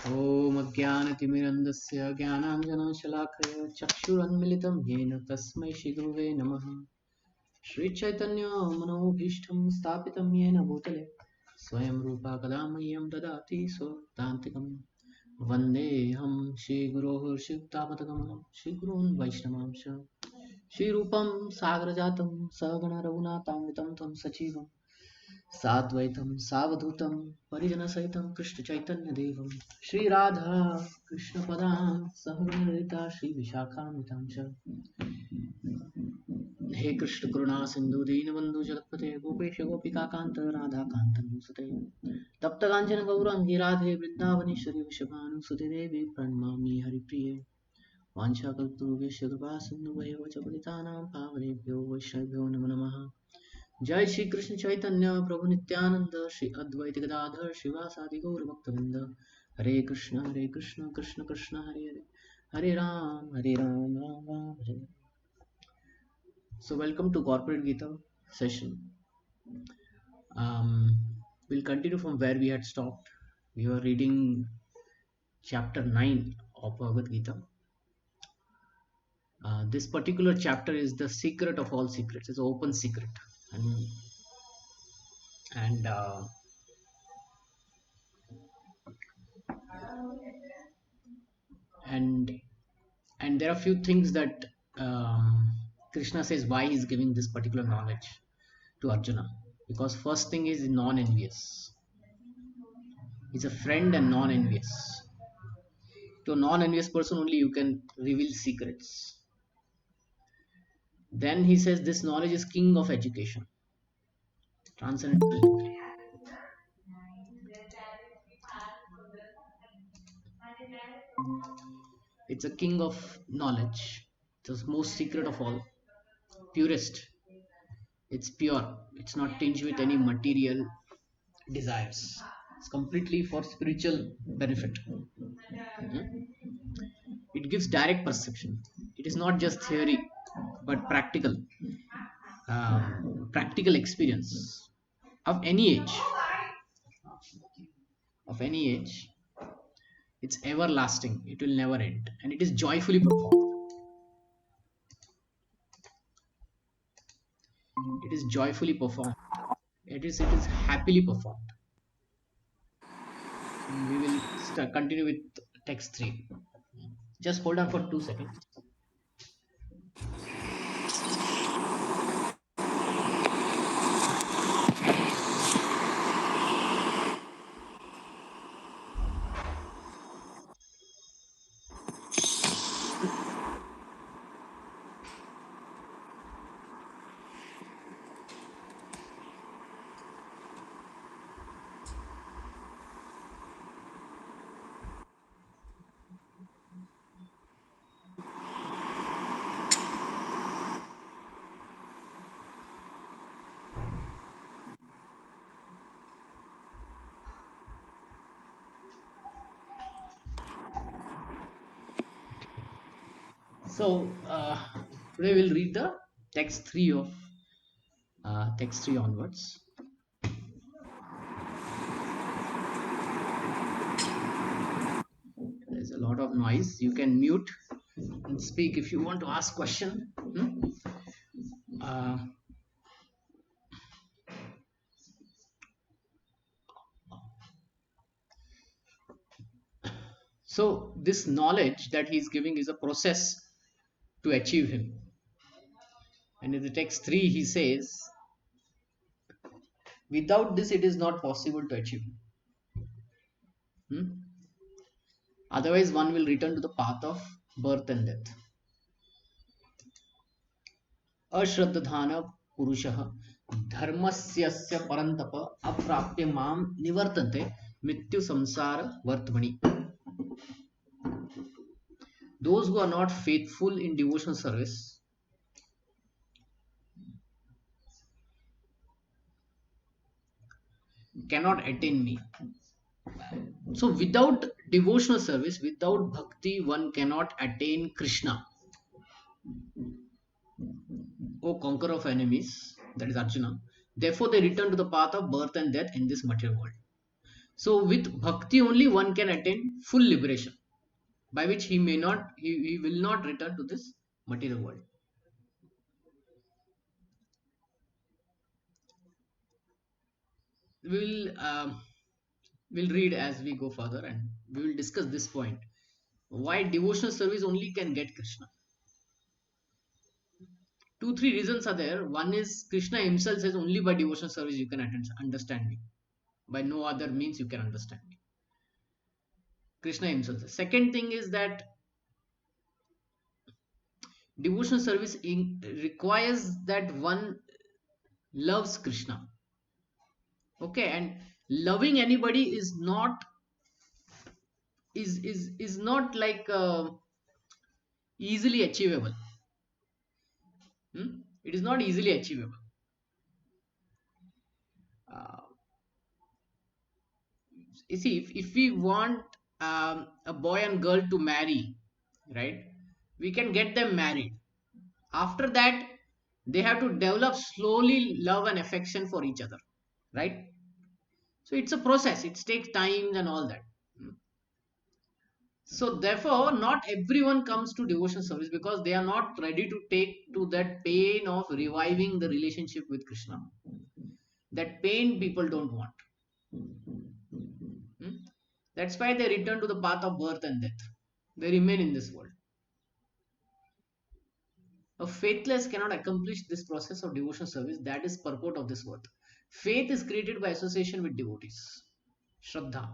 ॐ अज्ञानतिमिरन्धस्य ज्ञानाञ्जनशलाकया चक्षुरुन्मिलितं येन तस्मै श्रीगुरुवे नमः। श्रीचैतन्यमनोभीष्टं स्थापितं येन भूतले स्वयं रूपा कदा मह्यं ददाति स्वदान्तिकं वन्देऽहं श्रीगुरोः श्रीयुक्तापदकमलं श्रीगुरून् वैष्णवांश श्रीरूपं सागरजातं सहगण रघुनाथान्वितं तं सजीवं साद्वैतं सावधूतं परिजनसहितं कृष्णचैतन्यदेवं श्रीराधा कृष्णपदां सहगणललिता श्रीविशाखान्वितां च। हे कृष्ण करुणा सिंधु दीनबंधु जगतपते गोपेश गोपिकाकांत राधाकांत नमोस्तुते। तप्त कांचन गौरांगी राधे वृंदावनेश्वरी वृषभानुसुते देवी प्रणमामि हरिप्रिये। वाञ्छाकल्पतरुभ्यश्च कृपा सिन्धुभ्येव च पतितानां पावनेभ्यो वैष्णवेभ्यो नमो नमः। जय श्री कृष्ण चैतन्य प्रभु नित्यानंद श्री अद्वैत गदाधर शिवासादि गौर भक्तवृंद। हरे कृष्ण कृष्ण कृष्ण हरे हरे, हरे Ram Ram Ram Hare Hare. So welcome to corporate Gita session. We'll continue from where we had stopped. We were reading chapter 9 of Bhagavad Gita. This particular chapter is the secret of all secrets. It's an open secret, and and and there are few things that Krishna says why he's giving this particular knowledge to Arjuna. Because first thing is non-envious. He's a friend and non-envious. To a non-envious person only you can reveal secrets. Then he says this knowledge is king of education, transcendental. It's a king of knowledge. It's the most secret of all, purest. It's pure. It's not tinged with any material desires. It's completely for spiritual benefit. Mhm. It gives direct perception. It is not just theory, but practical experience of any age. Of any age, it's everlasting. It will never end, and it is joyfully performed. It is joyfully performed. It is happily performed. We will continue with text 3. Just hold on for 2 seconds. So today we'll read the text 3 onwards. There's a lot of noise. You can mute and speak if you want to ask question. Uh, so this knowledge that he's giving is a process to achieve him. And in the text 3 he says, without this it is not possible to achieve. Hmm? Otherwise one will return to the path of birth and death. अश्रद्धधान पुरुषः धर्मस्यस्य परन्तप अप्राप्य मां निवर्तन्ते मृत्यु संसार वर्तमनि. Those who are not faithful in devotional service cannot attain me. So without devotional service, without bhakti, one cannot attain Krishna. O conqueror of enemies, that is Arjuna. Therefore they return to the path of birth and death in this material world. So with bhakti only one can attain full liberation, by which he will not return to this material world. We will read as we go further, and we will discuss this point, why devotional service only can get Krishna. Two three reasons are there. One is Krishna himself says only by devotional service you can understand me, by no other means you can understand me. Krishna himself says. Second thing is that devotional service requires that one loves Krishna. Okay, and loving anybody is not like easily achievable. It is not easily achievable. uh, you see, if we want a boy and girl to marry, right, we can get them married. After that, they have to develop slowly love and affection for each other, right? So it's a process, it takes time and all that. So therefore not everyone comes to devotional service because they are not ready to take to that pain of reviving the relationship with Krishna. That pain people don't want. Hmm? That's why they return to the path of birth and death. They remain in this world. A faithless cannot accomplish this process of devotional service. That is purport of this word. Faith is created by association with devotees. Shraddha.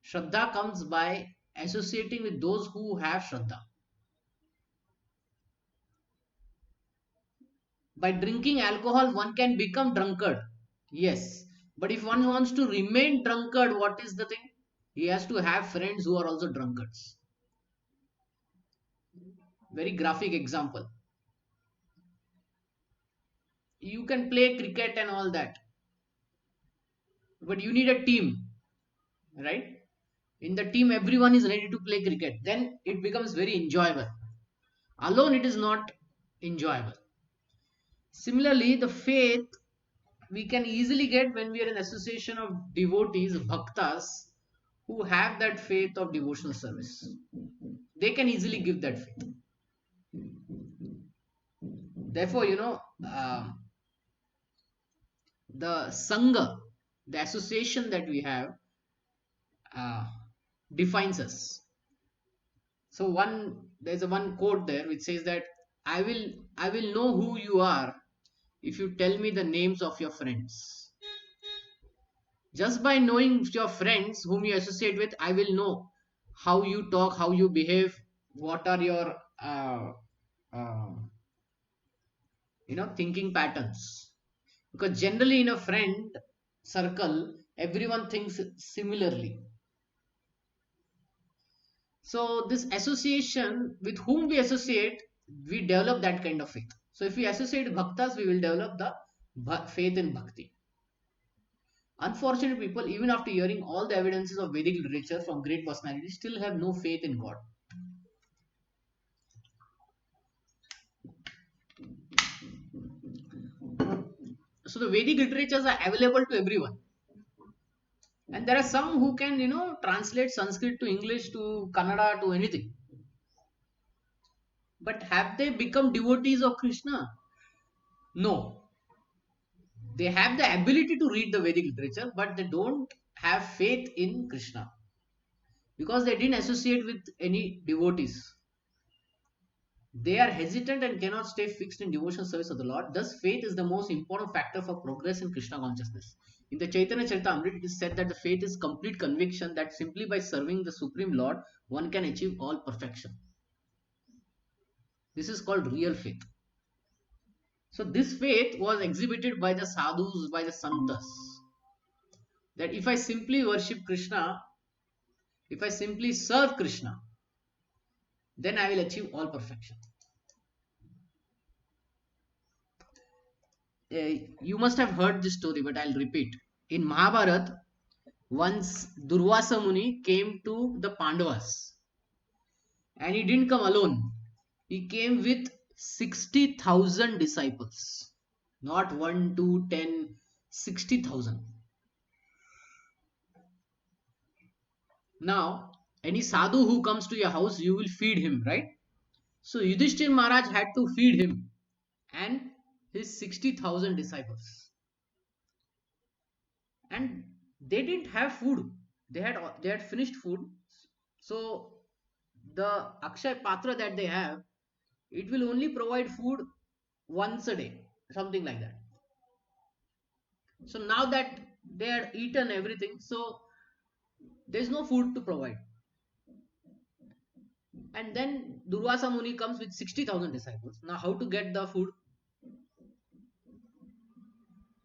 Shraddha comes by associating with those who have Shraddha. By drinking alcohol, one can become drunkard. Yes. But if one wants to remain drunkard, what is the thing? He has to have friends who are also drunkards. Very graphic example. You can play cricket and all that, but you need a team, right? In the team, everyone is ready to play cricket. Then it becomes very enjoyable. Alone, it is not enjoyable. Similarly, the faith we can easily get when we are in association of devotees, bhaktas, who have that faith of devotional service. They can easily give that faith. Therefore, the sangha, the association that we have, uh, defines us. So there's a one quote there which says that I will know who you are if you tell me the names of your friends. Just by knowing your friends whom you associate with, I will know how you talk, how you behave, what are your uh, thinking patterns. Because generally in a friend circle, everyone thinks similarly. So this association with whom we associate, we develop that kind of faith. So if we associate bhaktas, we will develop the faith in bhakti. Unfortunate people, even after hearing all the evidences of Vedic literature from great personalities, still have no faith in God. So the Vedic literatures are available to everyone. And there are some who can, translate Sanskrit to English to Kannada to anything. But have they become devotees of Krishna? No. They have the ability to read the Vedic literature, but they don't have faith in Krishna because they didn't associate with any devotees. They are hesitant and cannot stay fixed in devotional service of the Lord. Thus, faith is the most important factor for progress in Krishna consciousness. In the Chaitanya Charitamrita, it is said that the faith is complete conviction that simply by serving the Supreme Lord, one can achieve all perfection. This is called real faith. So, this faith was exhibited by the sadhus, by the santas. That if I simply worship Krishna, if I simply serve Krishna, then I will achieve all perfection. You must have heard this story, but I'll repeat. In Mahabharata, once Durvasa Muni came to the Pandavas and he didn't come alone. He came with 60,000 disciples. Not 1, 2, 10, 60,000. Now, any sadhu who comes to your house, you will feed him, right? So Yudhishthir Maharaj had to feed him and his 60,000 disciples. And they didn't have food. They had finished food. So the Akshay Patra that they have, it will only provide food once a day, something like that. So now that they had eaten everything, so there's no food to provide. And then Durvasa Muni comes with 60,000 disciples. Now, how to get the food?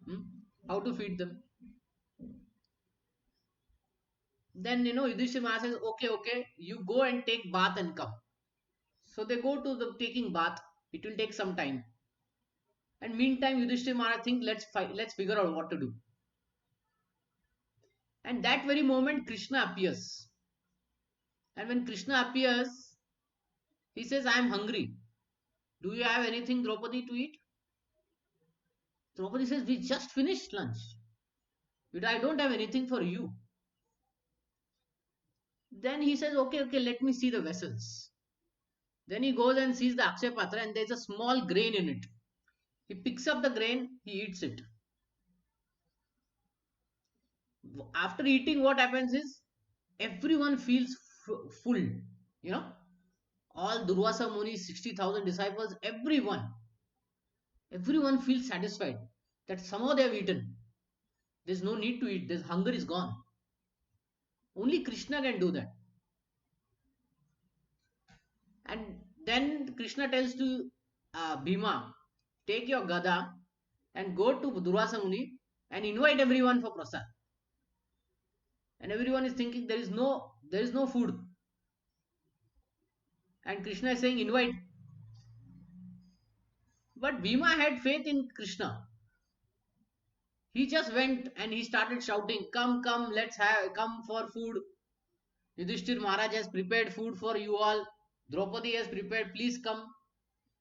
Hmm? How to feed them? Then, Yudhishthira Maharaj says, okay, you go and take bath and come. So they go to the taking bath. It will take some time. And meantime, Yudhishthira Maharaj thinks, let's figure out what to do. And that very moment, Krishna appears. And when Krishna appears, he says, I am hungry. Do you have anything, Draupadi, to eat? Draupadi says, we just finished lunch. But I don't have anything for you. Then he says, okay, let me see the vessels. Then he goes and sees the Akshay Patra and there's a small grain in it. He picks up the grain, he eats it. After eating, what happens is everyone feels full. All Durvasa Muni's 60,000 disciples, everyone feels satisfied that somehow they have eaten. There's no need to eat, this hunger is gone. Only Krishna can do that. And then Krishna tells to Bhima, take your Gada and go to Durvasa Muni and invite everyone for prasad. And everyone is thinking there is no food. And Krishna is saying invite. But Bhima had faith in Krishna. He just went and he started shouting, come, come for food. Yudhishthir Maharaj has prepared food for you all. Draupadi has prepared, please come.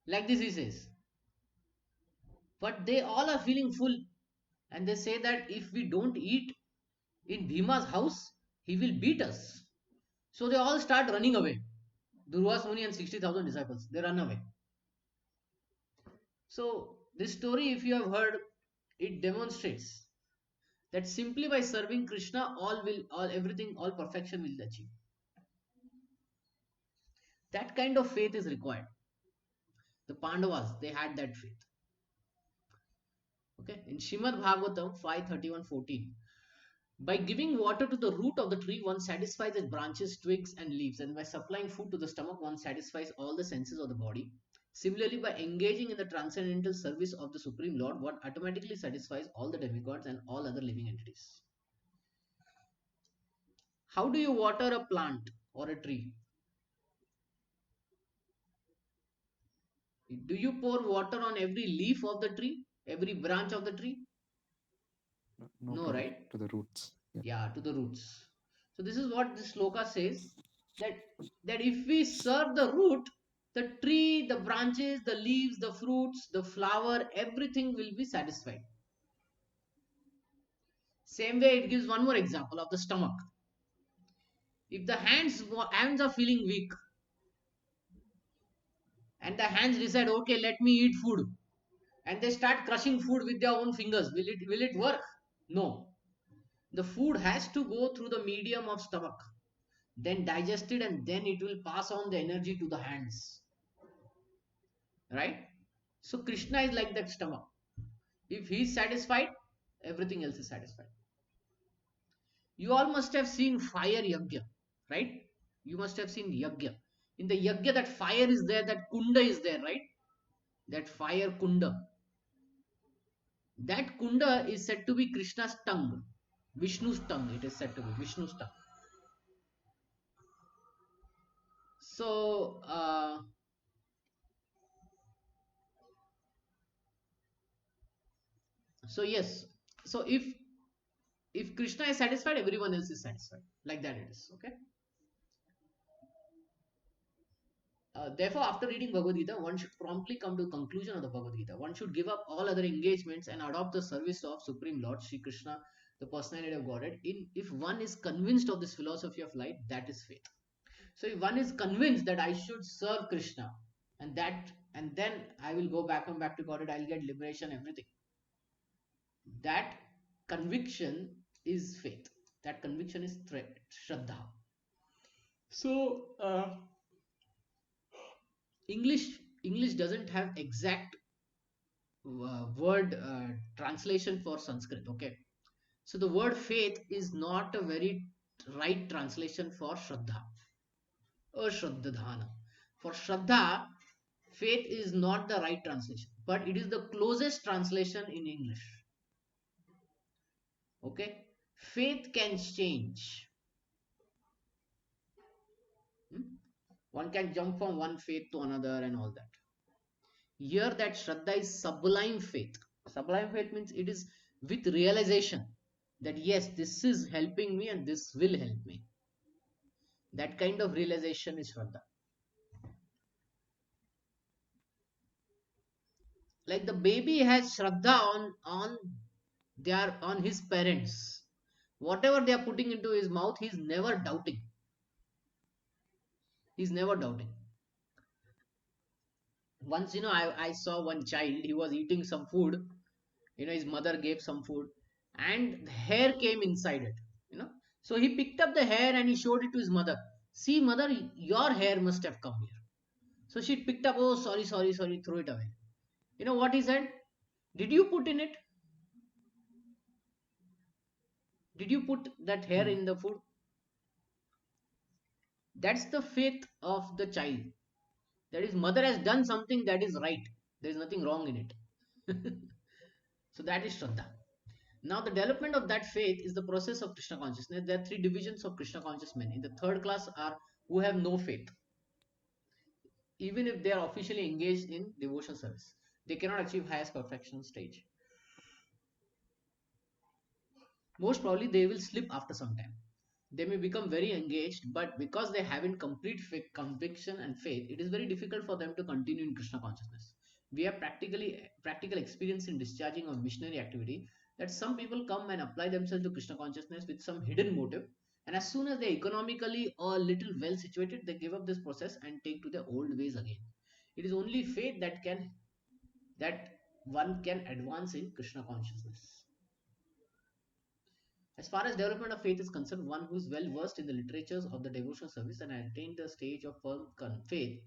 Like this he says. But they all are feeling full. And they say that if we don't eat in Bhima's house, he will beat us. So they all start running away. Durvasa Muni and 60,000 disciples, they run away. So this story, if you have heard, it demonstrates that simply by serving Krishna, all perfection will achieve. That kind of faith is required. The Pandavas, they had that faith. Okay, in Shrimad Bhagavatam 5:31-14, by giving water to the root of the tree, one satisfies its branches, twigs, and leaves, and by supplying food to the stomach, one satisfies all the senses of the body. Similarly, by engaging in the transcendental service of the Supreme Lord, one automatically satisfies all the demigods and all other living entities. How do you water a plant or a tree? Do you pour water on every leaf of the tree, every branch of the tree? No, right? To the roots. Yeah, to the roots. So this is what this sloka says, that if we serve the root, the tree, the branches, the leaves, the fruits, the flower, everything will be satisfied. Same way, it gives one more example of the stomach. If the hands are feeling weak and the hands decide, okay, let me eat food, and they start crushing food with their own fingers, will it work? No. The food has to go through the medium of stomach, then digest it, and then it will pass on the energy to the hands. Right? So Krishna is like that stomach. If he is satisfied, everything else is satisfied. You all must have seen fire yagya, right? You must have seen yagya. In the yagya, that fire is there, that kunda is there, right? That fire kunda. That kunda is said to be Krishna's tongue, Vishnu's tongue. It is said to be Vishnu's tongue. So, yes. So if Krishna is satisfied, everyone else is satisfied. Like that it is. Okay. Therefore, after reading Bhagavad Gita, one should promptly come to the conclusion of the Bhagavad Gita. One should give up all other engagements and adopt the service of Supreme Lord Sri Krishna the personality of Godhead. If one is convinced of this philosophy of life, that is faith. So if one is convinced that I should serve Krishna, and then I will go back to Godhead, I'll get liberation, everything. That conviction is faith. That conviction is Shraddha. So English English doesn't have exact word translation for Sanskrit. Okay, so the word faith is not a very right translation for Shraddha or Shraddhadhana. For Shraddha, faith is not the right translation, but it is the closest translation in English. Okay, faith can change. Hmm? One can jump from one faith to another and all that. Here, that Shraddha is sublime faith. Sublime faith means it is with realization that yes, this is helping me and this will help me. That kind of realization is Shraddha. Like the baby has Shraddha on his parents. Whatever they are putting into his mouth, he's never doubting. He's never doubting. Once, I saw one child, he was eating some food, his mother gave some food, and hair came inside it, so he picked up the hair and he showed it to his mother. See, mother, your hair must have come here. So she picked up, oh, sorry, sorry, sorry, throw it away. You know what he said? Did you put in it? Did you put that hair in the food? That's the faith of the child. That is, mother has done something that is right. There is nothing wrong in it. So that is Shraddha. Now, the development of that faith is the process of Krishna consciousness. There are three divisions of Krishna conscious men. In the third class are who have no faith, even if they are officially engaged in devotion service. They cannot achieve highest perfection stage. Most probably, they will slip after some time. They may become very engaged, but because they haven't complete conviction and faith, it is very difficult for them to continue in Krishna consciousness. We have practical experience in discharging of missionary activity, that some people come and apply themselves to Krishna consciousness with some hidden motive, and as soon as they economically or little well situated, they give up this process and take to their old ways again. It is only faith that one can advance in Krishna consciousness. As far as development of faith is concerned, one who is well versed in the literatures of the devotional service and attained the stage of firm faith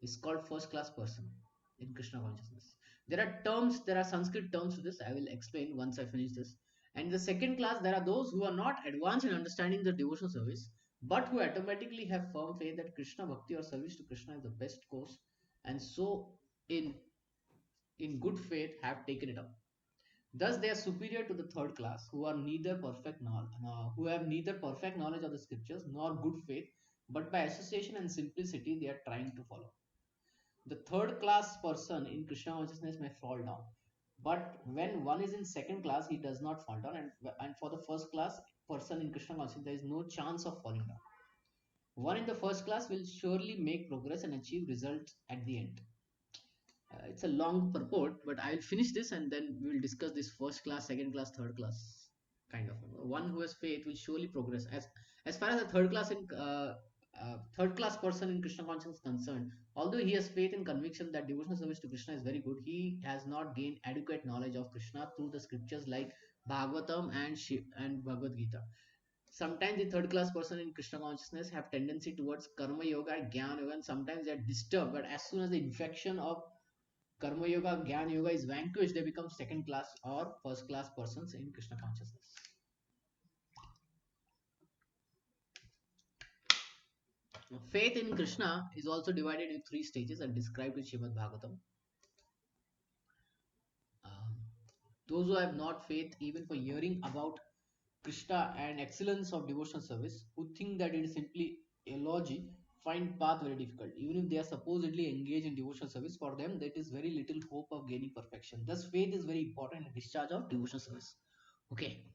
is called first class person in Krishna consciousness. There are Sanskrit terms to this. I will explain once I finish this. And in the second class, there are those who are not advanced in understanding the devotional service, but who automatically have firm faith that Krishna bhakti or service to Krishna is the best course, and so in good faith have taken it up. Thus, they are superior to the third class, who are neither perfect who have neither perfect knowledge of the scriptures nor good faith, but by association and simplicity they are trying to follow. The third class person in Krishna consciousness may fall down, but when one is in second class, he does not fall down, and for the first class person in Krishna consciousness, there is no chance of falling down. One in the first class will surely make progress and achieve results at the end. It's a long purport, but I'll finish this and then we will discuss this first class, second class, third class kind of. One who has faith will surely progress. As far as a third class person in Krishna consciousness is concerned, although he has faith and conviction that devotional service to Krishna is very good, he has not gained adequate knowledge of Krishna through the scriptures like Bhagavatam and Bhagavad Gita. Sometimes the third class person in Krishna consciousness have tendency towards karma yoga and jnana yoga, and sometimes they are disturbed, but as soon as the infection of Karma Yoga, Gyan Yoga is vanquished, they become second class or first class persons in Krishna consciousness. Now, faith in Krishna is also divided into three stages and described in Srimad Bhagavatam. Um, those who have not faith even for hearing about Krishna and excellence of devotional service, who think that it is simply eulogy, find path very difficult. Even if they are supposedly engaged in devotional service, for them there is very little hope of gaining perfection. Thus, faith is very important in discharge of devotional service. Okay,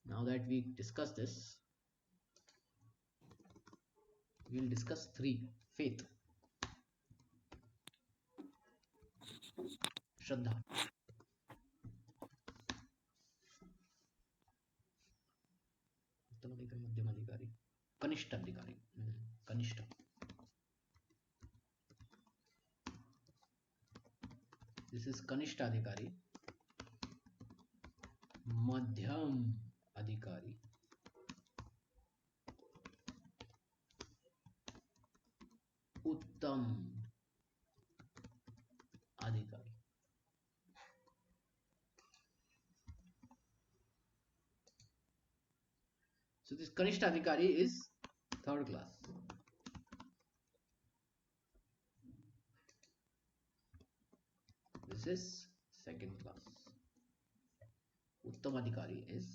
now that we discussed this, we will discuss three: faith, Shraddha. Kanishta Adhikari. Kanishta. This is Kanishta Adhikari. Madhyam Adhikari. Uttam Adhikari. So this Kanishta Adhikari is third class. This is second class. Uttam Adhikari is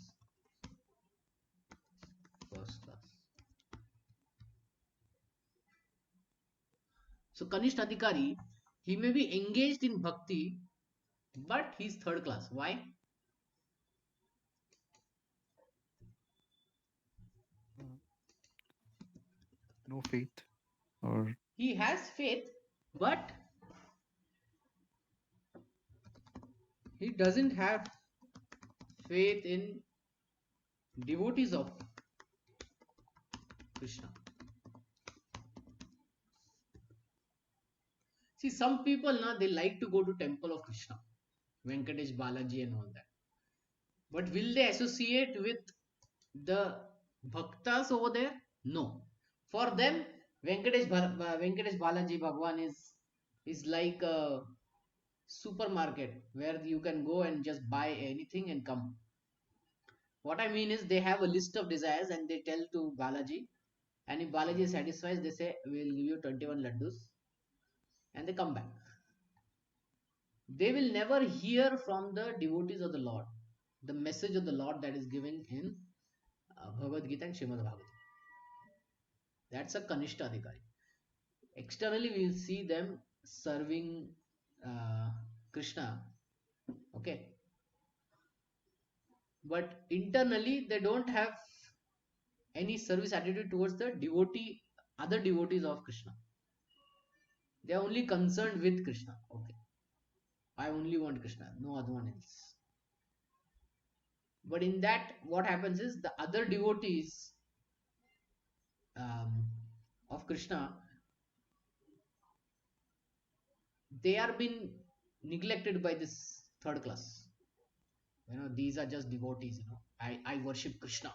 first class. So Kanishta Adhikari, he may be engaged in bhakti, but he's third class. Why? No faith, or He has faith, but he doesn't have faith in devotees of Krishna. See, some people now they like to go to temple of Krishna, Venkatesh Balaji and all that. But will they associate with the bhaktas over there? No. For them, Venkatesh Balaji Bhagwan is like a supermarket where you can go and just buy anything and come. What I mean is they have a list of desires and they tell to Balaji, and if Balaji satisfies, they say we'll give you 21 laddus, and they come back. They will never hear from the devotees of the Lord the message of the Lord that is given in Bhagavad Gita and Srimad Bhagavatam. That's a Kanishta Adhikari. Externally, we will see them serving Krishna, okay, but internally they don't have any service attitude towards the other devotees of Krishna. They are only concerned with Krishna. Okay, I only want Krishna, no other one else. But in that, what happens is the other devotees of Krishna, they are being neglected by this third class. These are just devotees. I worship Krishna.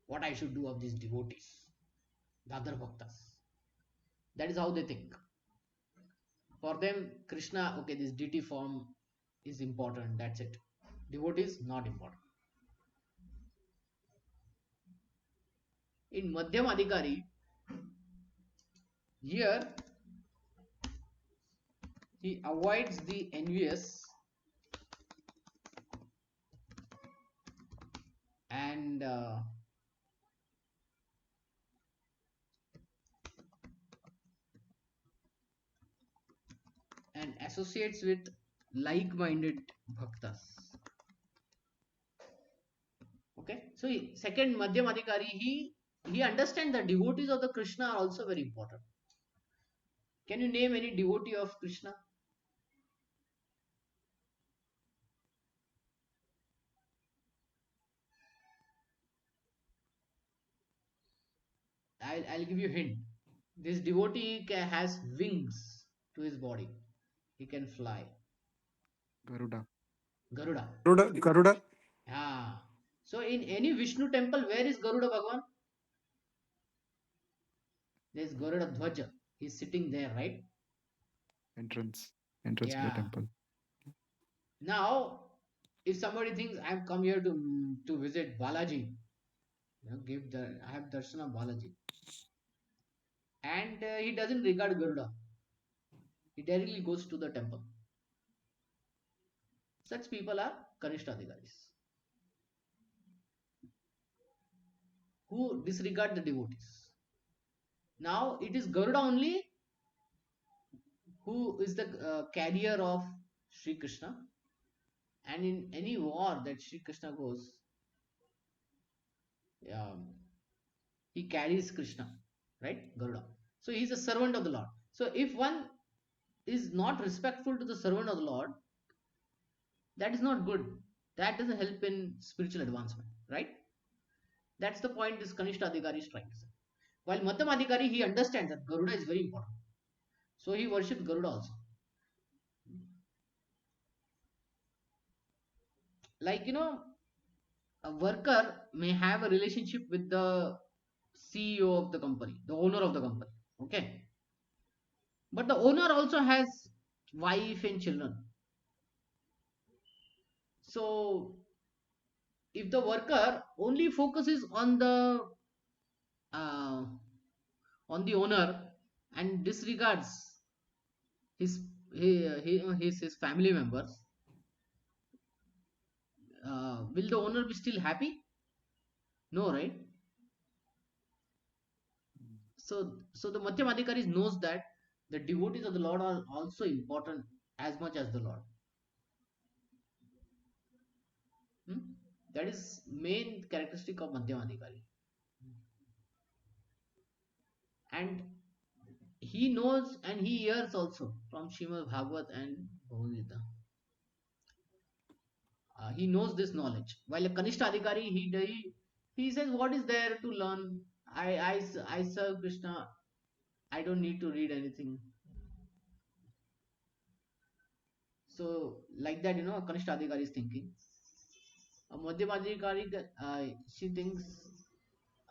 What I should do of these devotees, the other bhaktas. That is how they think. For them, Krishna, okay, this deity form is important. That's it. Devotees, not important. In Madhyam Adhikari, here he avoids the envious and associates with like-minded bhaktas. Okay, so second Madhyam Adhikari, he understands that devotees of the Krishna are also very important. Can you name any devotee of Krishna? I'll give you a hint. This devotee has wings to his body. He can fly. Garuda. Garuda. Garuda. Ah. So in any Vishnu temple, where is Garuda Bhagwan? There is Garuda Dhwaja. He's sitting there, right? Entrance to the Yeah. temple. Now, if somebody thinks I've come here to visit Balaji, I have darshan of Balaji, and he doesn't regard Garuda. He directly goes to the temple. Such people are Kanishta Adhikaris, who disregard the devotees. Now it is Garuda only who is the carrier of Sri Krishna, and in any war that Sri Krishna goes, he carries Krishna, right? Garuda. So he is a servant of the Lord. So if one is not respectful to the servant of the Lord, that is not good. That doesn't help in spiritual advancement, right? That's the point this Kanishta Adhikari is trying to say. While Madhyamadhikari, he understands that Garuda is very important. So he worships Garuda also. Like, a worker may have a relationship with the CEO of the company, the owner of the company. Okay. But the owner also has wife and children. So if the worker only focuses uh, on the owner and disregards his his family members, will the owner be still happy? No, right? So the Madhyamadikaris knows that the devotees of the Lord are also important as much as the Lord. Hmm? That is main characteristic of Madhyamadikari. And he knows and he hears also from Srimad Bhagavad and Bhagavad Gita. He knows this knowledge. While a Kanishta Adhikari, he says, what is there to learn? I serve Krishna. I don't need to read anything. So like that, a Kanishta Adhikari is thinking. A Madhyama Adhikari, she thinks,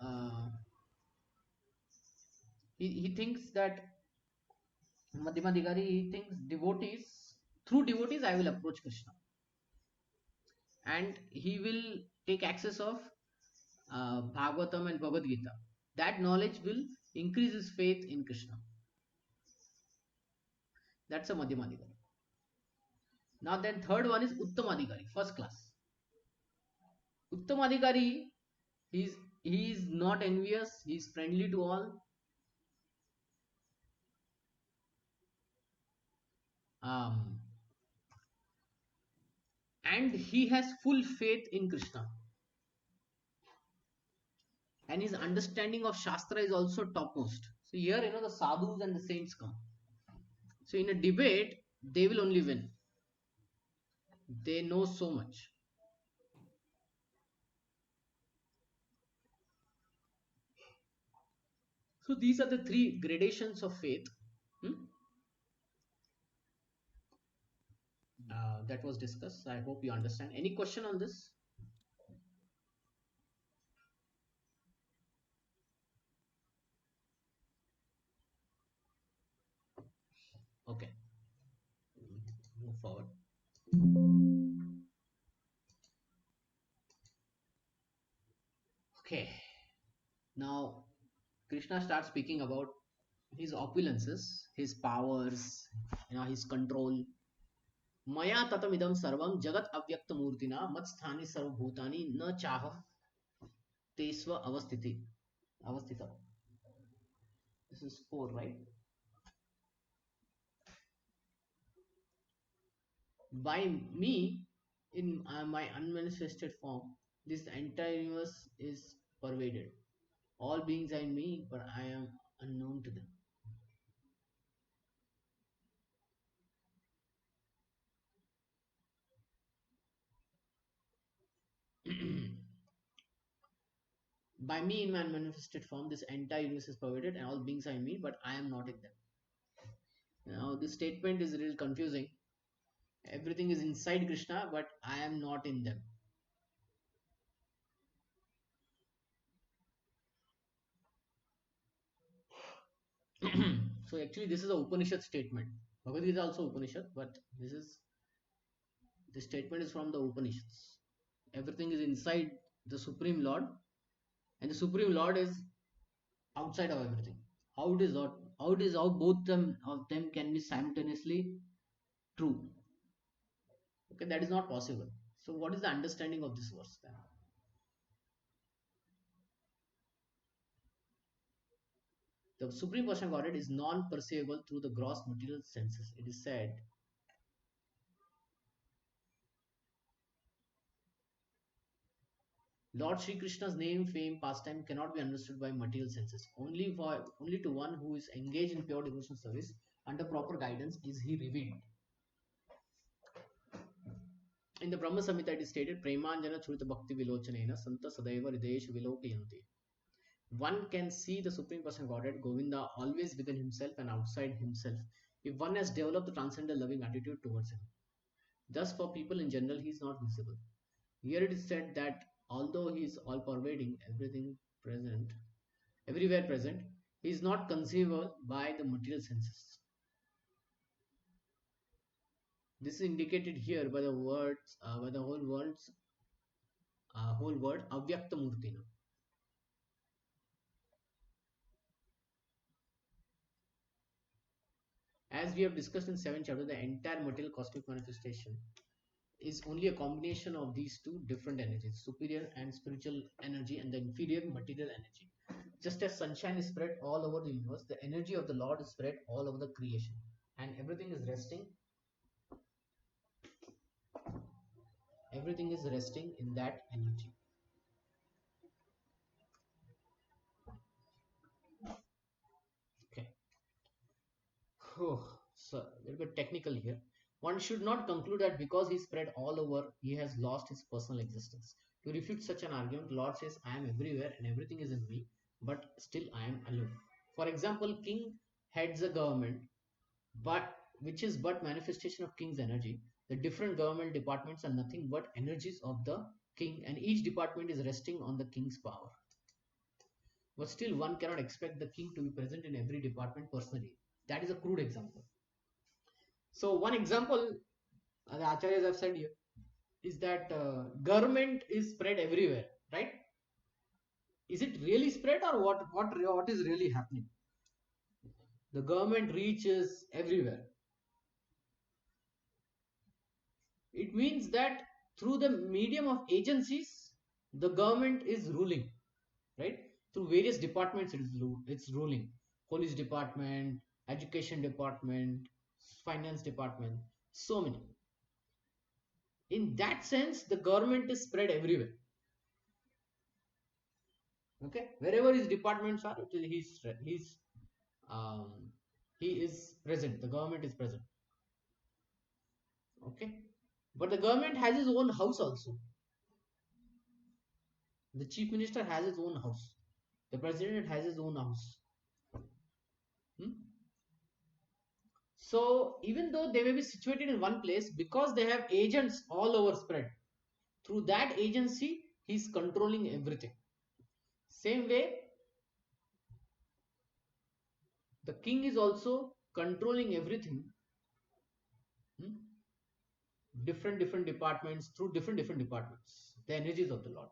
uh, he thinks that Madhyama Adhikari, he thinks through devotees, I will approach Krishna. And he will take access of Bhagavatam and Bhagavad Gita. That knowledge will increase his faith in Krishna. That's a Madhyamadikari. Now then third one is Uttamadikari, first class. Uttamadikari, he's he is not envious, he is friendly to all. Um, and he has full faith in Krishna. And his understanding of Shastra is also topmost. So here, the sadhus and the saints come. So in a debate, they will only win. They know so much. So these are the three gradations of faith. Hmm? That was discussed. I hope you understand. Any question on this? Okay, move forward. Okay, now Krishna starts speaking about his opulences, his powers, his control. Maya tatamidam sarvam jagat avyakta murtina matsthani sarvabhutani na chaham tesva avastita. This is 4, right? By me, in my unmanifested form, this entire universe is pervaded. All beings are in me, but I am unknown to them. By me, in my manifested form, this entire universe is pervaded, and all beings are in me, but I am not in them. Now, this statement is really confusing. Everything is inside Krishna, but I am not in them. So, actually, this is a Upanishad statement. Bhagavad Gita is also Upanishad, but this statement is from the Upanishads. Everything is inside the Supreme Lord, and the Supreme Lord is outside of everything. How both of them can be simultaneously true? Okay, that is not possible. So what is the understanding of this verse then? The Supreme Personal Godhead is non-perceivable through the gross material senses. It is said, Lord Sri Krishna's name, fame, pastime cannot be understood by material senses. Only to one who is engaged in pure devotional service under proper guidance is he revealed. In the Brahma Samhita it is stated, Premanjana Churita Bhakti Vilochanena Santa Sadaiva Hridayeshu Vilokayanti. One can see the Supreme Person Godhead, Govinda, always within himself and outside himself, if one has developed the transcendental loving attitude towards him. Thus, for people in general, he is not visible. Here it is said that although he is all pervading, everything present, everywhere present, he is not conceivable by the material senses. This is indicated here by the words, by the whole word Avyakta Murtina. As we have discussed in 7th chapter, the entire material cosmic manifestation is only a combination of these two different energies, superior and spiritual energy and the inferior material energy. Just as sunshine is spread all over the universe, the energy of the Lord is spread all over the creation, and everything is resting in that energy. Okay. So a little bit technical here. One should not conclude that because he spread all over, he has lost his personal existence. To refute such an argument, Lord says, I am everywhere and everything is in me, but still I am aloof. For example, king heads a government, but which is but manifestation of king's energy. The different government departments are nothing but energies of the king, and each department is resting on the king's power. But still, one cannot expect the king to be present in every department personally. That is a crude example. So one example the acharyas have said here is that government is spread everywhere, right? Is it really spread, or what is really happening? The government reaches everywhere. It means that through the medium of agencies, the government is ruling, right? Through various departments, it's ruling. Police department, education department, finance department, so many. In that sense, the government is spread everywhere. Okay, wherever his departments are, um, he is present. The government is present. Okay, but the government has his own house also. The chief minister has his own house. The president has his own house. Hmm? So even though they may be situated in one place, because they have agents all over spread, through that agency, he is controlling everything. Same way, the king is also controlling everything. Hmm? Different departments, through different departments, the energies of the Lord.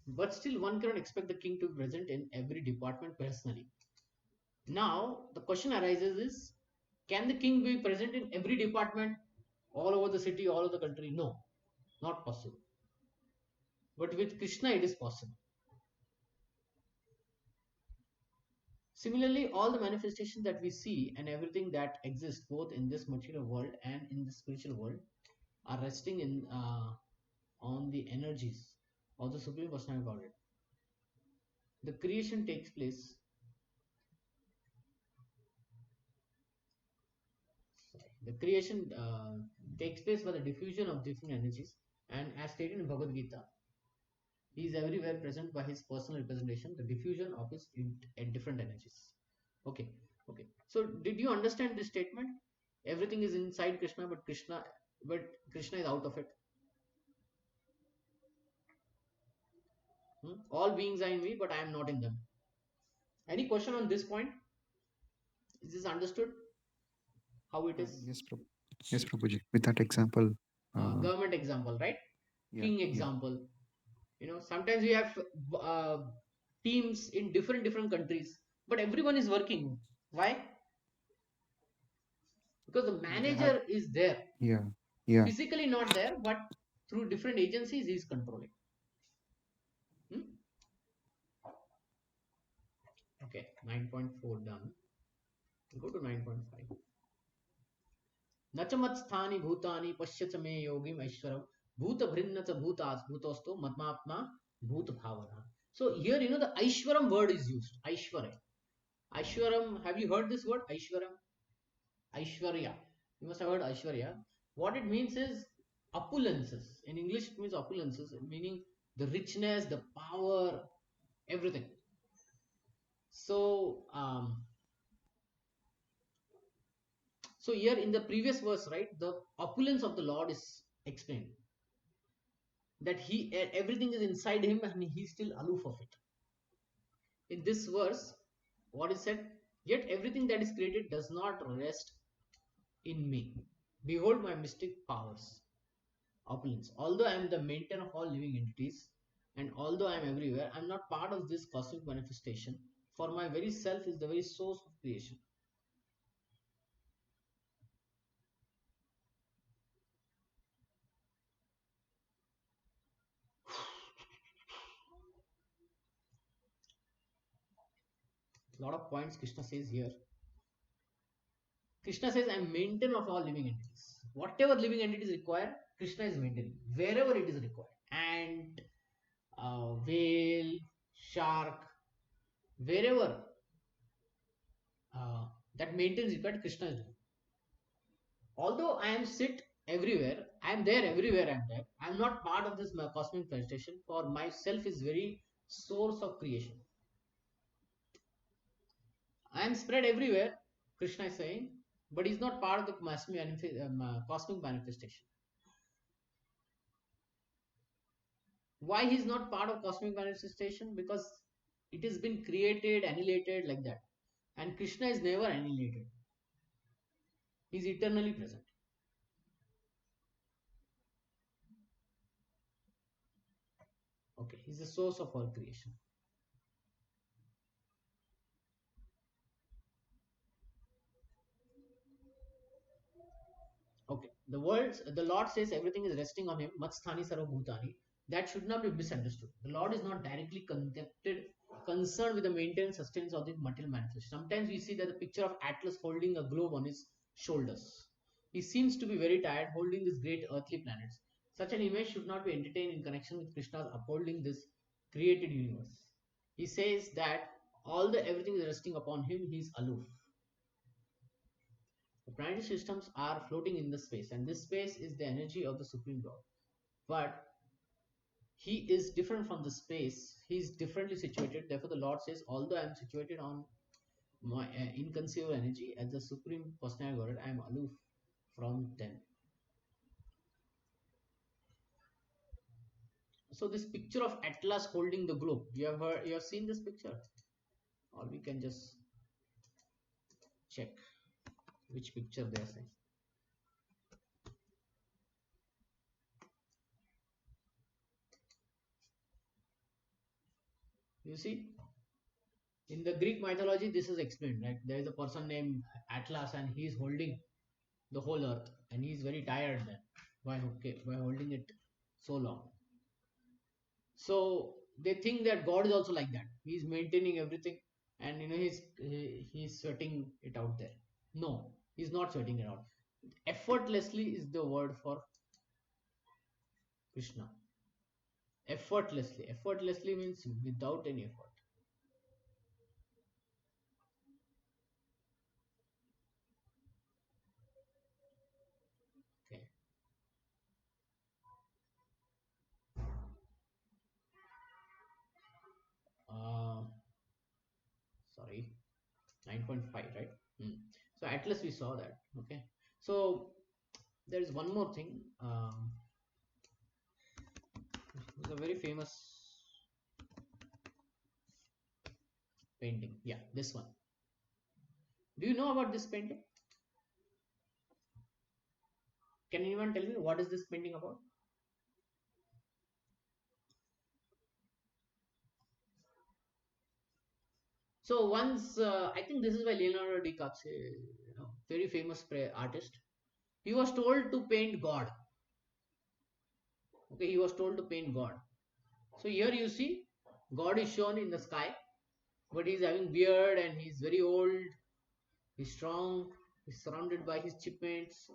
But still, one cannot expect the king to be present in every department personally. Now, the question arises is, can the king be present in every department all over the city, all over the country? No, not possible. But with Krishna, it is possible. Similarly, all the manifestations that we see and everything that exists both in this material world and in the spiritual world are resting in on the energies of the Supreme Personality of Godhead. The creation takes place. The creation takes place by the diffusion of different energies, and as stated in Bhagavad Gita, he is everywhere present by his personal representation, the diffusion of his different energies. Okay, okay. So, did you understand this statement? Everything is inside Krishna, but Krishna is out of it. All beings are in me, but I am not in them. Any question on this point? Is this understood? How it is? Yes, Prabhuji. With that example, government example, right? Yeah, King example. Sometimes we have teams in different countries, but everyone is working. Why? Because the manager is there. Yeah. Physically not there, but through different agencies he is controlling. Okay, 9.4 done. Go to 9.5. Nachamat sthani bhutani pashyach me yogim aishwaram bhuta bhrinna cha bhutosto matmapna bhut bhavana. So here the aishwaram word is used. Aishwarya. Aishwaram, have you heard this word? Aishwaram? Aishwarya. You must have heard Aishwarya. What it means is opulences. In English, it means opulences, meaning the richness, the power, everything. So, so here in the previous verse, right, the opulence of the Lord is explained, that everything is inside him and he's still aloof of it. In this verse, what is said? Yet everything that is created does not rest in me. Behold my mystic powers, opulence. Although I am the maintainer of all living entities, and although I am everywhere, I am not part of this cosmic manifestation, for my very self is the very source of creation. A lot of points Krishna says here. Krishna says, I am maintainer of all living entities. Whatever living entities require, Krishna is maintaining wherever it is required. Ant, whale, shark, wherever that maintenance required, Krishna is doing. Although I am sit everywhere, I am there everywhere. I am there. I am not part of this cosmic manifestation. For myself is very source of creation. I am spread everywhere. Krishna is saying, but he's not part of the cosmic manifestation. Why he's not part of cosmic manifestation? Because it has been created, annihilated like that, and Krishna is never annihilated. He's eternally present. Okay, he's the source of all creation. Okay, the Lord says everything is resting on him. Matsthani sarvabhutani. That should not be misunderstood. The Lord is not directly concerned with the maintenance, sustenance of the material manifestation. Sometimes we see that the picture of Atlas holding a globe on his shoulders. He seems to be very tired holding these great earthly planets. Such an image should not be entertained in connection with Krishna's upholding this created universe. He says that everything is resting upon him, he is aloof. The planetary systems are floating in the space, and this space is the energy of the Supreme Lord. But he is different from the space, he is differently situated. Therefore, the Lord says, although I am situated on my inconceivable energy as the Supreme Personality Godhead, I am aloof from them. So, this picture of Atlas holding the globe, you have seen this picture, or we can just check which picture they are saying. You see, in the Greek mythology, this is explained, right? There is a person named Atlas, and he is holding the whole earth, and he is very tired then by holding it so long. So they think that God is also like that. He is maintaining everything, and he's sweating it out there. No, he's not sweating it out. Effortlessly is the word for Krishna. Effortlessly means without any effort. Okay. Uh, Sorry, 9.5, right? So at least we saw that. Okay. So there is one more thing. It's a very famous painting. Yeah, this one. Do you know about this painting? Can anyone tell me what is this painting about? So once, I think this is by Leonardo DiCaprio, very famous artist. He was told to paint God. Okay, he was told to paint God. So here you see, God is shown in the sky, but he's having beard and he's very old. He's strong. He's surrounded by his shipmates.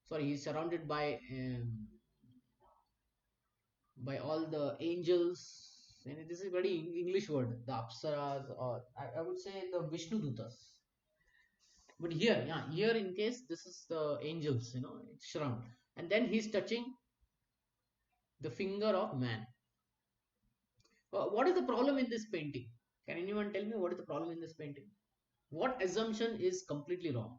Sorry, he's surrounded by all the angels. And this is very English word, the Apsaras, or I would say the Vishnu Dutas. But here, yeah, here in case this is the angels, it's surround. And then he's touching the finger of man. What is the problem in this painting? Can anyone tell me what is the problem in this painting? What assumption is completely wrong?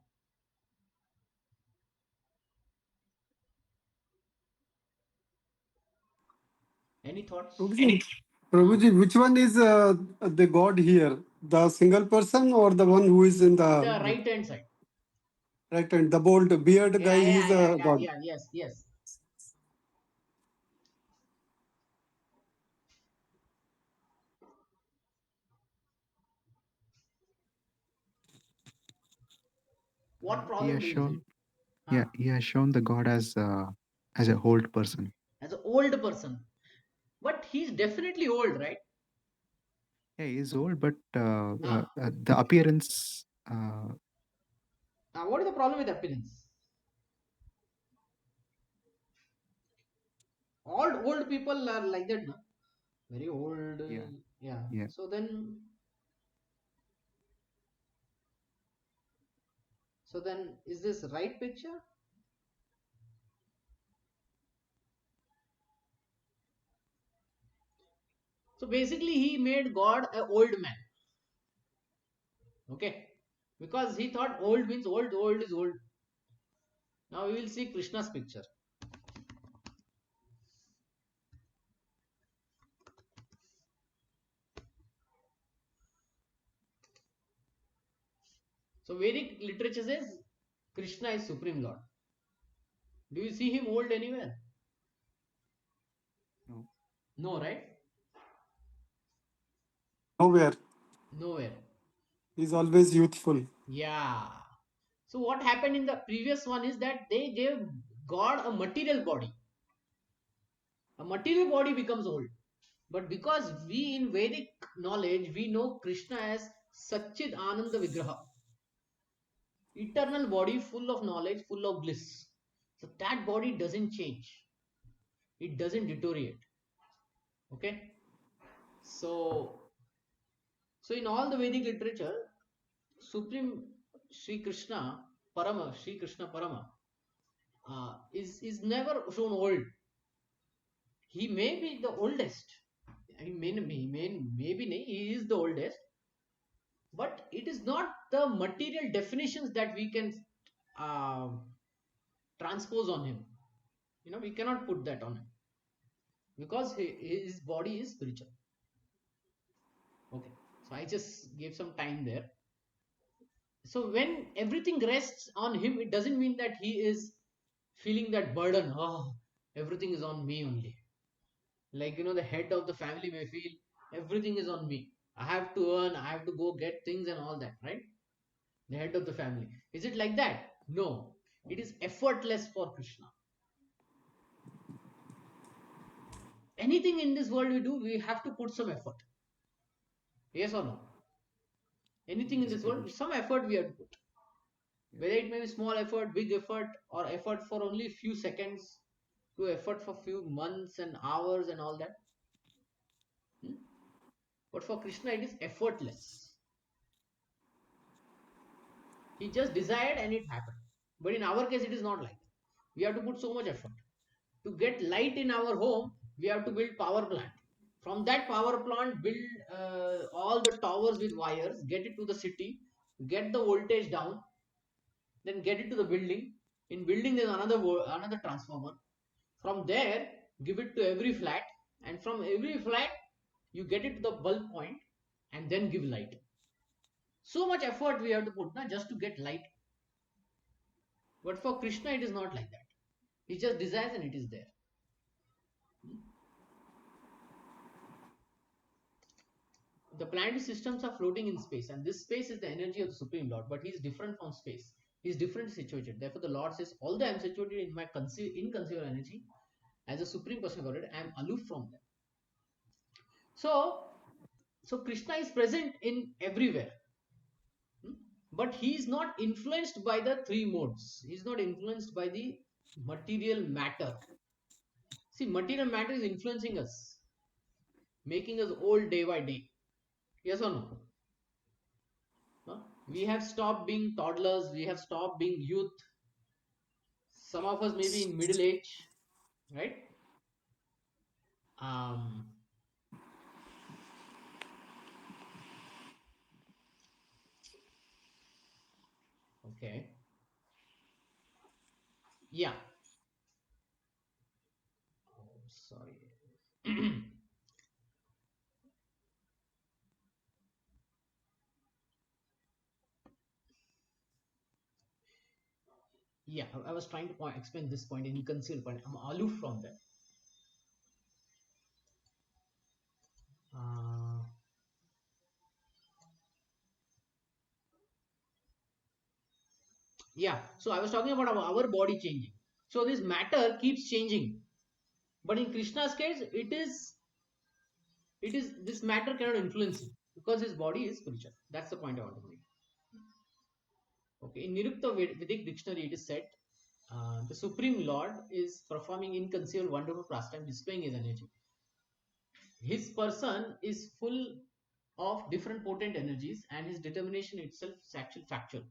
Any thoughts? Prabhuji, Prabhuji, which one is the God here? The single person or the one who is in The the right hand side. right hand? The bold beard guy, Yeah, he is yeah, yeah, a yeah, God. yeah. Yes, yes. What He problem has do you see? shown, yeah, Huh? he has shown the God as a old person. As an old person, but he's definitely old, right? Yeah, he is old, but Ah, the appearance, what is the problem with appearance? All old people are like that, no? Very old. yeah, Yeah. yeah. So then, is this right picture? So basically, he made God an old man. Okay, because he thought old means old. Old is old. Now we will see Krishna's picture. So Vedic literature says Krishna is Supreme Lord. Do you see him old anywhere? No, No, right? Nowhere. Nowhere. He's always youthful. Yeah. So what happened in the previous one is that they gave God a material body. A material body becomes old. But because we in Vedic knowledge, we know Krishna as Satchid Ananda Vigraha, eternal body full of knowledge, full of bliss. So that body doesn't change, it doesn't deteriorate. Okay. So in all the Vedic literature, Supreme Sri Krishna Parama is never shown old. He may be the oldest. Maybe he is the oldest, but it is not the material definitions that we can uh, transpose on him. We cannot put that on him because his body is spiritual. Okay, so I just gave some time there. So when everything rests on him, it doesn't mean that he is feeling that burden. Oh, everything is on me only. Like, the head of the family may feel everything is on me. I have to earn, I have to go get things and all that, right? The head of the family. Is it like that? No. It is effortless for Krishna. Anything in this world we do, we have to put some effort. Yes or no? Anything in yes, this world, Prabhuji. some effort we have to put. Yeah. Whether it may be small effort, big effort, or effort for only few seconds, to effort for few months and hours and all that. Hmm? But for Krishna, it is effortless. He just desired and it happened. But in our case, it is not like that. We have to put so much effort. To get light in our home, we have to build power plant. From that power plant, build all the towers with wires, get it to the city, get the voltage down, then get it to the building. In building, there's another transformer. From there, give it to every flat, and from every flat, you get it to the bulb point, and then give light. So much effort we have to put now just to get light. But for Krishna, it is not like that. He just desires and it is there. The planetary systems are floating in space, and this space is the energy of the Supreme Lord, but he is different from space. He is different situated. Therefore, the Lord says, although I am situated in my inconceivable energy, as a Supreme Person of Godhead, I am aloof from them. So Krishna is present in everywhere. Hmm? But he is not influenced by the three modes. He is not influenced by the material matter. See, material matter is influencing us, making us old day by day. Yes or no? Huh? We have stopped being toddlers, we have stopped being youth. Some of us maybe in middle age, right? Um, Okay. Yeah. Oh, sorry. Yeah, I was trying to explain this point in concealed point. I'm aloof from that. Uh, yeah, so I was talking about our body changing. So this matter keeps changing, but in Krishna's case, it is this matter cannot influence him because his body is spiritual. That's the point I want to make. Okay, in Nirukta Vedic dictionary, it is said the Supreme Lord is performing inconceivable, wonderful pastime, displaying his energy. His person is full of different potent energies, and his determination itself is actual factual,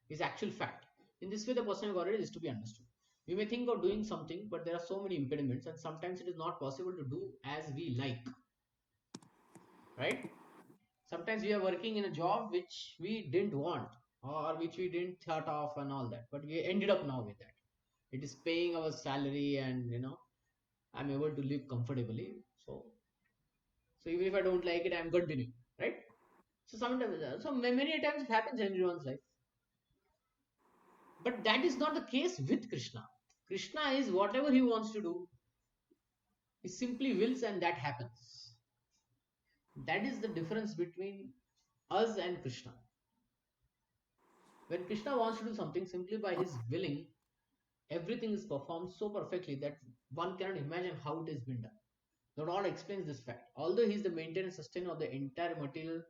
is actual fact. In this way, the person of God is to be understood. We may think of doing something, but there are so many impediments, and sometimes it is not possible to do as we like. Right? Sometimes we are working in a job which we didn't want or which we didn't thought of and all that, but we ended up now with that. It is paying our salary, and I'm able to live comfortably. So even if I don't like it, I'm continuing, right? So sometimes, many times it happens in everyone's life, but that is not the case with Krishna. Krishna is whatever he wants to do, he simply wills, and that happens. That is the difference between us and Krishna. When Krishna wants to do something, simply by his willing, everything is performed so perfectly that one cannot imagine how it has been done. The Lord explains this fact. Although he is the maintainer and sustainer of the entire material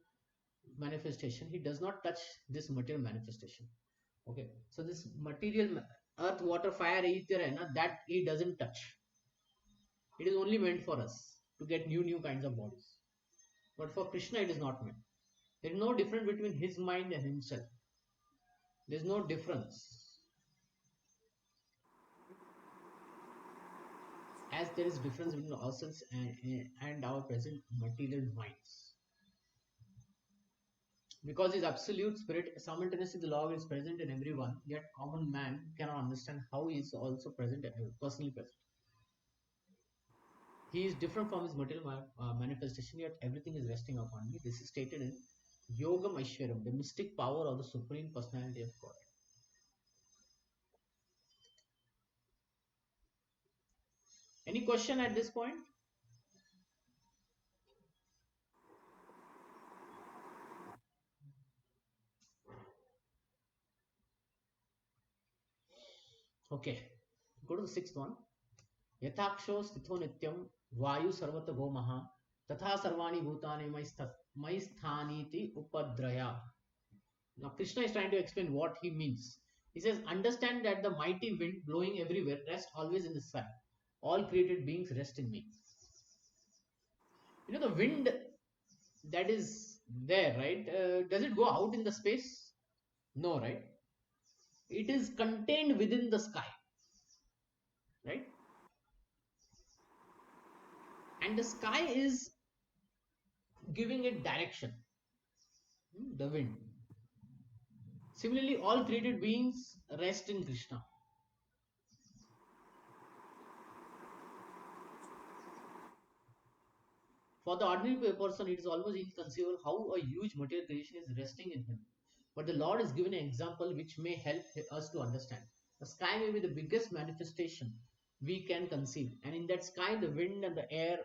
manifestation, he does not touch this material manifestation. Okay, so this material, earth, water, fire, ether, that he doesn't touch. It is only meant for us to get new kinds of bodies. But for Krishna, it is not meant. There is no difference between his mind and himself. There is no difference. As there is difference between ourselves and our present material minds. Because his absolute spirit, simultaneously the Lord is present in everyone, yet common man cannot understand how he is also present, personally present. He is different from his material manifestation, yet everything is resting upon me. This is stated in Yogam Aishwaram, the mystic power of the Supreme Personality of God. Any question at this point? Okay, go to the sixth one. Yathaksho sthito nityam vayu sarvata gomaha tatha sarvani bhutani mai sthaniti upadraya. Now Krishna is trying to explain what he means. He says, understand that the mighty wind blowing everywhere rests always in the sky. All created beings rest in me. The wind that is there, right? Does it go out in the space? No, right? It is contained within the sky, right? And the sky is giving it direction. The wind. Similarly, all created beings rest in Krishna. For the ordinary person, it is almost inconceivable how a huge material creation is resting in him. But the Lord is given an example which may help us to understand. The sky may be the biggest manifestation we can conceive, and in that sky, the wind and the air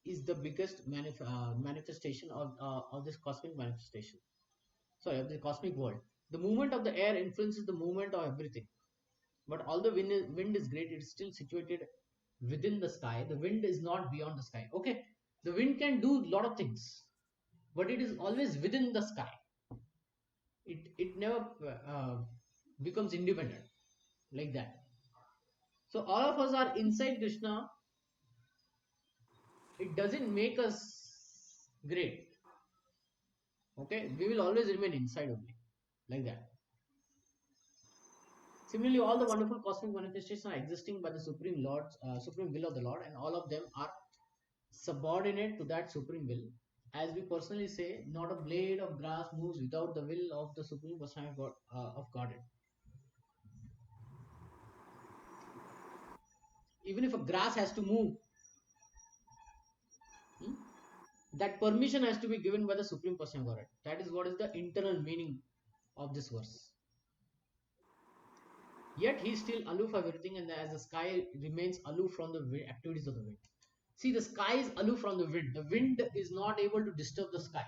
is the biggest manifestation of this cosmic manifestation. Sorry, of the cosmic world. The movement of the air influences the movement of everything. But although wind is great, it's still situated within the sky. The wind is not beyond the sky. Okay, the wind can do a lot of things, but it is always within the sky. It never becomes independent like that. So all of us are inside Krishna. It doesn't make us great. Okay, we will always remain inside only, like that. Similarly, all the wonderful cosmic manifestations are existing by the supreme will of the Lord, and all of them are subordinate to that supreme will. As we personally say, not a blade of grass moves without the will of the supreme personality of Godhead. Even if a grass has to move, that permission has to be given by the Supreme Person of Godhead. That is what is the internal meaning of this verse. Yet he is still aloof of everything, and as the sky remains aloof from the activities of the wind. See, the sky is aloof from the wind. The wind is not able to disturb the sky.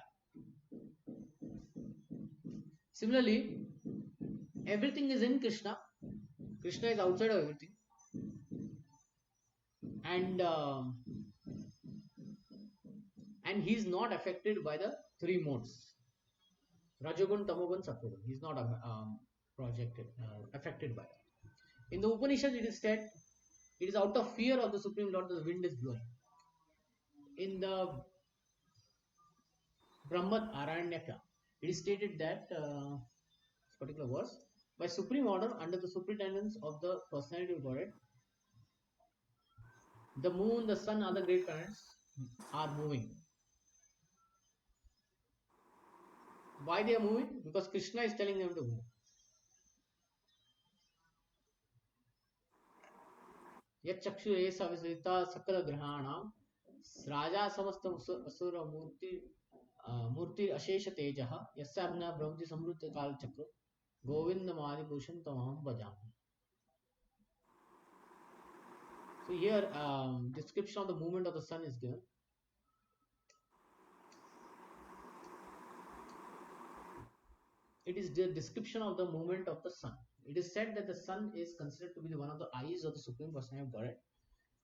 Similarly, everything is in Krishna. Krishna is outside of everything. And he is not affected by the three modes. Rajogun, Tamogun, Sattvagun. He is not affected by that. In the Upanishad, it is said, it is out of fear of the Supreme Lord that the wind is blowing. In the Brahmat Aranyaka, it is stated that this particular verse, by supreme order, under the superintendence of the personality of Godhead, the moon, the sun, other great planets are moving. Why they are moving? Because Krishna is telling them to move. Yat chakshu esa visita sakala grahanam raja samasta asura murti ashesha tejaha yasabna brahmati samruta kal chakra govinda madi purusham tamaham bhajami. So here description of the movement of the sun is given. It is the description of the movement of the sun. It is said that the sun is considered to be one of the eyes of the Supreme Personality of Godhead,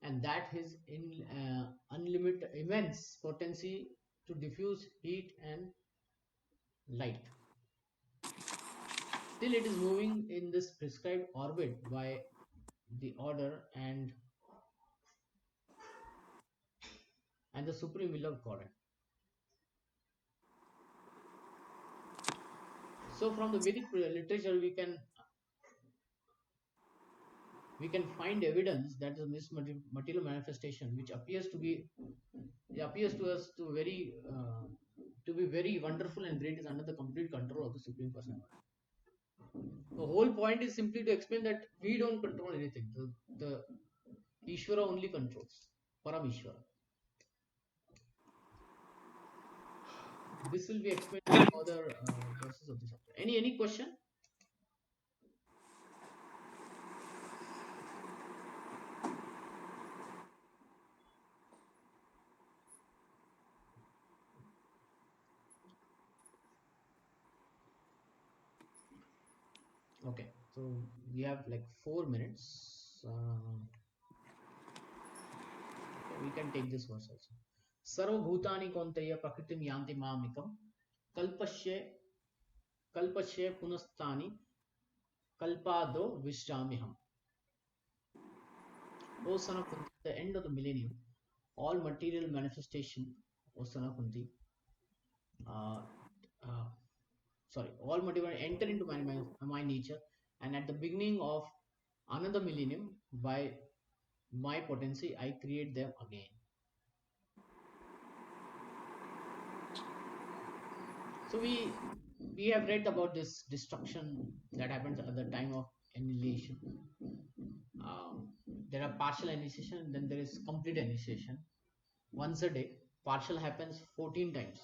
and that his unlimited, immense potency to diffuse heat and light. Still, it is moving in this prescribed orbit by the order and the supreme will of Godhead. So, from the Vedic literature, we can find evidence that this material manifestation, which appears to us to be very wonderful and great, is under the complete control of the Supreme Personality. The whole point is simply to explain that we don't control anything. The Ishvara only controls. Paramishvara. This will be explained in further verses of this chapter. Any question? Okay, so we have like 4 minutes. Okay, we can take this verse also. Sarva bhutani konteya prakritim yanti mamikam kalpashe punastani kalpado vishamiham. O son of Kunti, the end of the millennium, all material manifestation, O son of Kunti, all material enter into my nature, and at the beginning of another millennium, by my potency, I create them again. So we have read about this destruction that happens at the time of annihilation. There are partial annihilation, and then there is complete annihilation. Once a day, partial happens 14 times.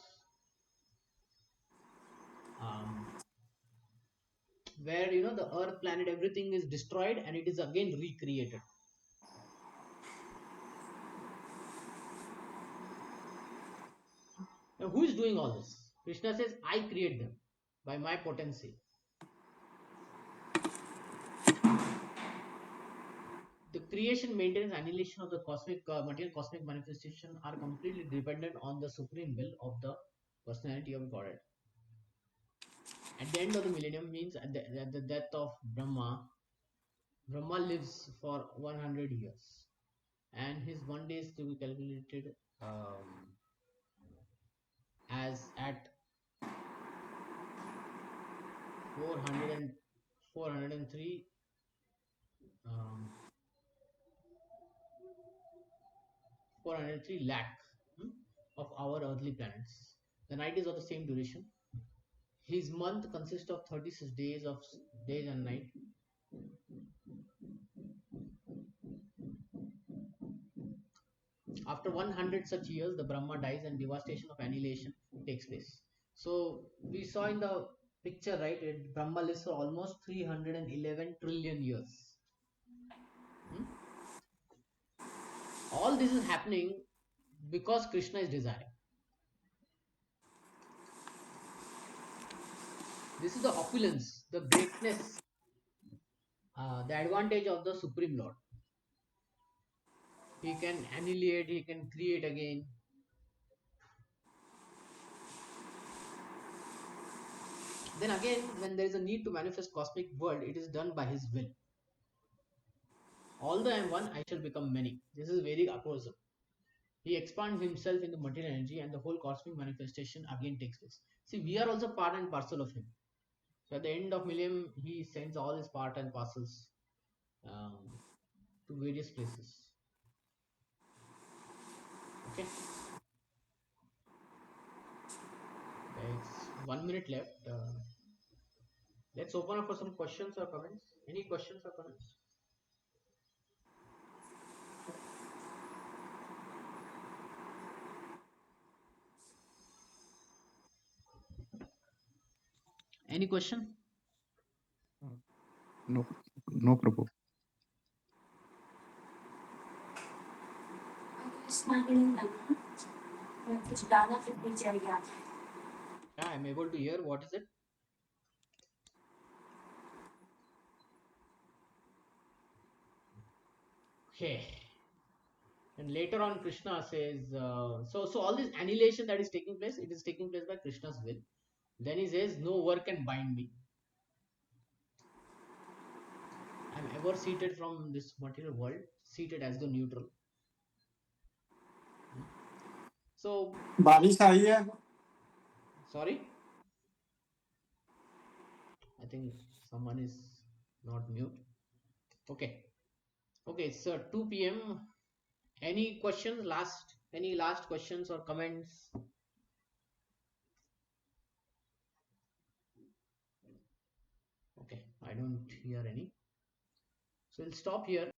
Where the earth, planet, everything is destroyed and it is again recreated. Now, who is doing all this? Krishna says, I create them by my potency. The creation, maintenance, annihilation of the cosmic material cosmic manifestation are completely dependent on the supreme will of the personality of Godhead. At the end of the millennium means at the death of Brahma lives for 100 years, and his one day is to be calculated as at 403 403 lakh of our earthly planets. The night is of the same duration. His month consists of 36 days and night. After 100 such years, the Brahma dies and devastation of annihilation takes place. So we saw in the picture, right? Brahma lives for almost 311 trillion years. All this is happening because Krishna is desiring. This is the opulence, the greatness, the advantage of the Supreme Lord. He can annihilate, he can create again. Then again, when there is a need to manifest cosmic world, it is done by his will. Although I am one, I shall become many. This is Vedic aphorism. He expands himself into material energy and the whole cosmic manifestation again takes place. See, we are also part and parcel of him. So at the end of millennium, he sends all his part and parcels um, to various places. Okay. It's 1 minute left. Let's open up for some questions or comments. Any questions or comments? Any question? No, no, Prabhu. Yeah, I'm able to hear. What is it? Okay. And later on, Krishna says, so all this annihilation that is taking place, it is taking place by Krishna's will. Then he says, no work can bind me. I'm ever seated from this material world, seated as the neutral. So, बारिश आई है sorry, I think someone is not mute. Okay. Okay, it's 2 p.m. Any questions? Any last questions or comments? Okay, I don't hear any. So we'll stop here.